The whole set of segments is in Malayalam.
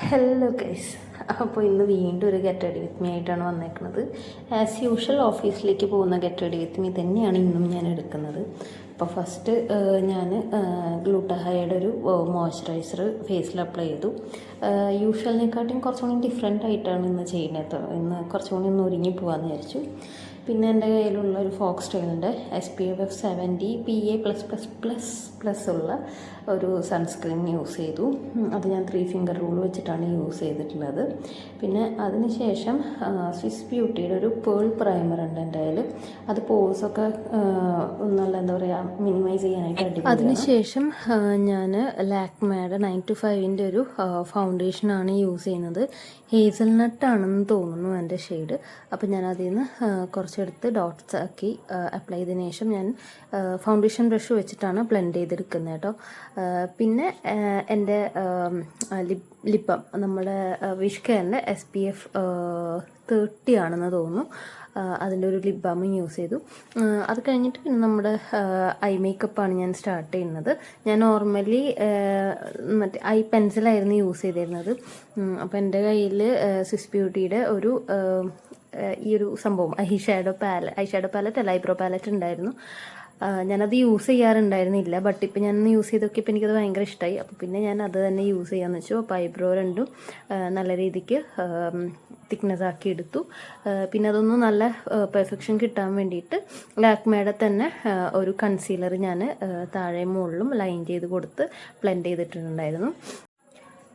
ഹലോ ഗൈസ്, അപ്പോൾ ഇന്ന് വീണ്ടും ഒരു ഗെറ്റ് റെഡി വിത്ത് മീ ആയിട്ടാണ് വന്നേക്കുന്നത്. ആസ് യൂഷ്വൽ ഓഫീസിലേക്ക് പോകുന്ന ഗെറ്റ് റെഡി വിത്ത് മീ തന്നെയാണ് ഇന്നും ഞാൻ എടുക്കുന്നത്. അപ്പോൾ ഫസ്റ്റ് ഞാൻ ഗ്ലൂട്ടഹൈഡ് ഒരു മോയ്സ്ചറൈസർ ഫേസിൽ അപ്ലൈ ചെയ്തു. യൂഷ്വലിനെക്കാട്ടിയും കുറച്ചുകൂടി ഡിഫറെൻ്റ് ആയിട്ടാണ് ഇന്ന് ചെയ്യുന്നത്. ഇന്ന് കുറച്ചുകൂടി ഒന്ന് ഒരുങ്ങി പോകാമെന്ന് വിചാരിച്ചു. പിന്നെ എൻ്റെ കയ്യിലുള്ള ഒരു ഫോക്സ് ടെയിലിൻ്റെ SPF 70 PA+++ ഉള്ള ഒരു സൺസ്ക്രീൻ യൂസ് ചെയ്തു. അത് ഞാൻ 3 ഫിംഗർ റൂൾ വെച്ചിട്ടാണ് യൂസ് ചെയ്തിട്ടുള്ളത്. പിന്നെ അതിന് ശേഷം സ്വിസ് ബ്യൂട്ടിയുടെ ഒരു പേൾ പ്രൈമർ ഉണ്ട് എൻ്റെ കയ്യിൽ. അത് പോസൊക്കെ നല്ല എന്താ പറയുക മിനിമൈസ് ചെയ്യാനായിട്ട് അടിപൊളിയാണ്. അതിനുശേഷം ഞാൻ ലാക്മേയുടെ 9to5 ഒരു ഫൗണ്ടേഷനാണ് യൂസ് ചെയ്യുന്നത്. ഹേസൽനട്ടാണെന്ന് തോന്നുന്നു എൻ്റെ ഷെയ്ഡ്. അപ്പോൾ ഞാൻ അതിൽ നിന്ന് കുറച്ചെടുത്ത് ഡോട്ട്സ് ആക്കി അപ്ലൈ ചെയ്തതിന് ശേഷം ഞാൻ ഫൗണ്ടേഷൻ ബ്രഷ് വെച്ചിട്ടാണ് ബ്ലെൻഡ് ചെയ്തെടുക്കുന്നത് കേട്ടോ. പിന്നെ എൻ്റെ ലിപ്പം നമ്മുടെ വിഷ് കെയറിൻ്റെ SPF 30 ആണെന്ന് തോന്നുന്നു. അതിൻ്റെ ഒരു ലിപ് ബാമും യൂസ് ചെയ്തു. അത് കഴിഞ്ഞിട്ട് പിന്നെ നമ്മുടെ ഐ മേക്കപ്പാണ് ഞാൻ സ്റ്റാർട്ട് ചെയ്യുന്നത്. ഞാൻ നോർമലി മറ്റേ ഐ പെൻസിലായിരുന്നു യൂസ് ചെയ്തിരുന്നത്. അപ്പോൾ എൻ്റെ കയ്യിൽ സ്വിസ് ബ്യൂട്ടിയുടെ ഒരു ഈ ഒരു സംഭവം ഐ ഷാഡോ പാലറ്റ് അല്ല, ഐബ്രോ പാലറ്റ് ഉണ്ടായിരുന്നു. ഞാനത് യൂസ് ചെയ്യാറുണ്ടായിരുന്നില്ല, ബട്ട് ഇപ്പം ഞാൻ യൂസ് ചെയ്ത് നോക്കിയപ്പോൾ എനിക്കത് ഭയങ്കര ഇഷ്ടമായി. അപ്പോൾ പിന്നെ ഞാൻ അത് തന്നെ യൂസ് ചെയ്യാമെന്ന് വെച്ചു. അപ്പോൾ ഐബ്രോ രണ്ടും നല്ല രീതിക്ക് തിക്നെസ് ആക്കി എടുത്തു. പിന്നെ അതൊന്ന് നല്ല പെർഫെക്ഷൻ കിട്ടാൻ വേണ്ടിയിട്ട് ലാക്മേയുടെ തന്നെ ഒരു കൺസീലർ ഞാൻ താഴെ മുകളിലും ലൈൻ ചെയ്ത് കൊടുത്ത് ബ്ലെൻഡ് ചെയ്തിട്ടുണ്ടായിരുന്നു.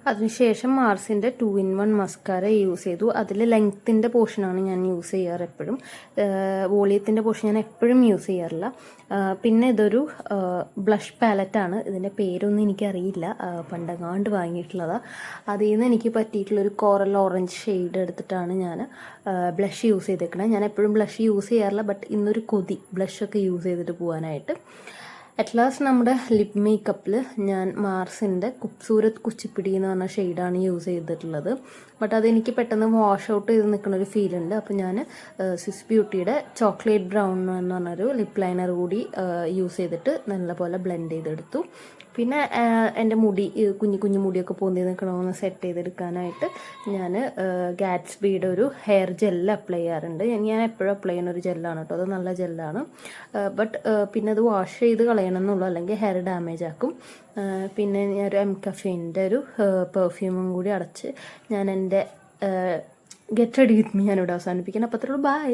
അതിനുശേഷം മാർസിൻ്റെ 2-in-1 മസ്കാര യൂസ് ചെയ്തു. അതിൽ ലെങ്ത്തിൻ്റെ പോർഷനാണ് ഞാൻ യൂസ് ചെയ്യാറ് എപ്പോഴും. വോളിയത്തിൻ്റെ പോർഷൻ ഞാൻ എപ്പോഴും യൂസ് ചെയ്യാറില്ല. പിന്നെ ഇതൊരു ബ്ലഷ് പാലറ്റാണ്. ഇതിൻ്റെ പേരൊന്നും എനിക്കറിയില്ല, പണ്ടെങ്ങാണ്ട് വാങ്ങിയിട്ടുള്ളതാണ്. അതിൽ നിന്ന് എനിക്ക് പറ്റിയിട്ടുള്ളൊരു കോറൽ ഓറഞ്ച് ഷെയ്ഡ് എടുത്തിട്ടാണ് ഞാൻ ബ്ലഷ് യൂസ് ചെയ്തേക്കണത്. ഞാൻ എപ്പോഴും ബ്ലഷ് യൂസ് ചെയ്യാറില്ല, ബട്ട് ഇന്നൊരു കൊതി ബ്ലഷൊക്കെ യൂസ് ചെയ്തിട്ട് പോകാനായിട്ട്. അറ്റ് ലാസ്റ്റ് നമ്മുടെ ലിപ് മേക്കപ്പിൽ ഞാൻ മാർസിൻ്റെ ഖൂബ്സൂരത് കുച്ചിപ്പിടി എന്ന് പറഞ്ഞ ഷെയ്ഡാണ് യൂസ് ചെയ്തിട്ടുള്ളത്. ബട്ട് അതെനിക്ക് പെട്ടെന്ന് വാഷ് ഔട്ട് ചെയ്ത് നിൽക്കുന്ന ഒരു ഫീലുണ്ട്. അപ്പോൾ ഞാൻ സ്വിസ് ബ്യൂട്ടിയുടെ ചോക്ലേറ്റ് ബ്രൗൺ എന്ന് പറഞ്ഞൊരു ലിപ് ലൈനർ കൂടി യൂസ് ചെയ്തിട്ട് നല്ലപോലെ ബ്ലെൻഡ് ചെയ്തെടുത്തു. പിന്നെ എൻ്റെ മുടി കുഞ്ഞു കുഞ്ഞു മുടിയൊക്കെ പൊന്തി നിൽക്കണമെന്ന് സെറ്റ് ചെയ്തെടുക്കാനായിട്ട് ഞാൻ ഗാറ്റ്സ്ബിയുടെ ഒരു ഹെയർ ജെല്ല് അപ്ലൈ ചെയ്യാറുണ്ട്. ഞാൻ എപ്പോഴും അപ്ലൈ ചെയ്യുന്ന ഒരു ജെല്ലാണ് കേട്ടോ. അത് നല്ല ജെല്ലാണ്, ബട്ട് പിന്നെ അത് വാഷ് ചെയ്ത് കളയണം എന്നുള്ളൂ, അല്ലെങ്കിൽ ഹെയർ ഡാമേജ് ആക്കും. പിന്നെ ഞാനൊരു എംകഫീൻ്റെ ഒരു പെർഫ്യൂമും കൂടി അടച്ച് ഞാൻ എൻ്റെ ഗെറ്റ് റെഡി വിത്ത് മീ ഞാനിവിടെ അവസാനിപ്പിക്കണം. അപ്പോൾ അത്രയുള്ളൂ. ബൈ.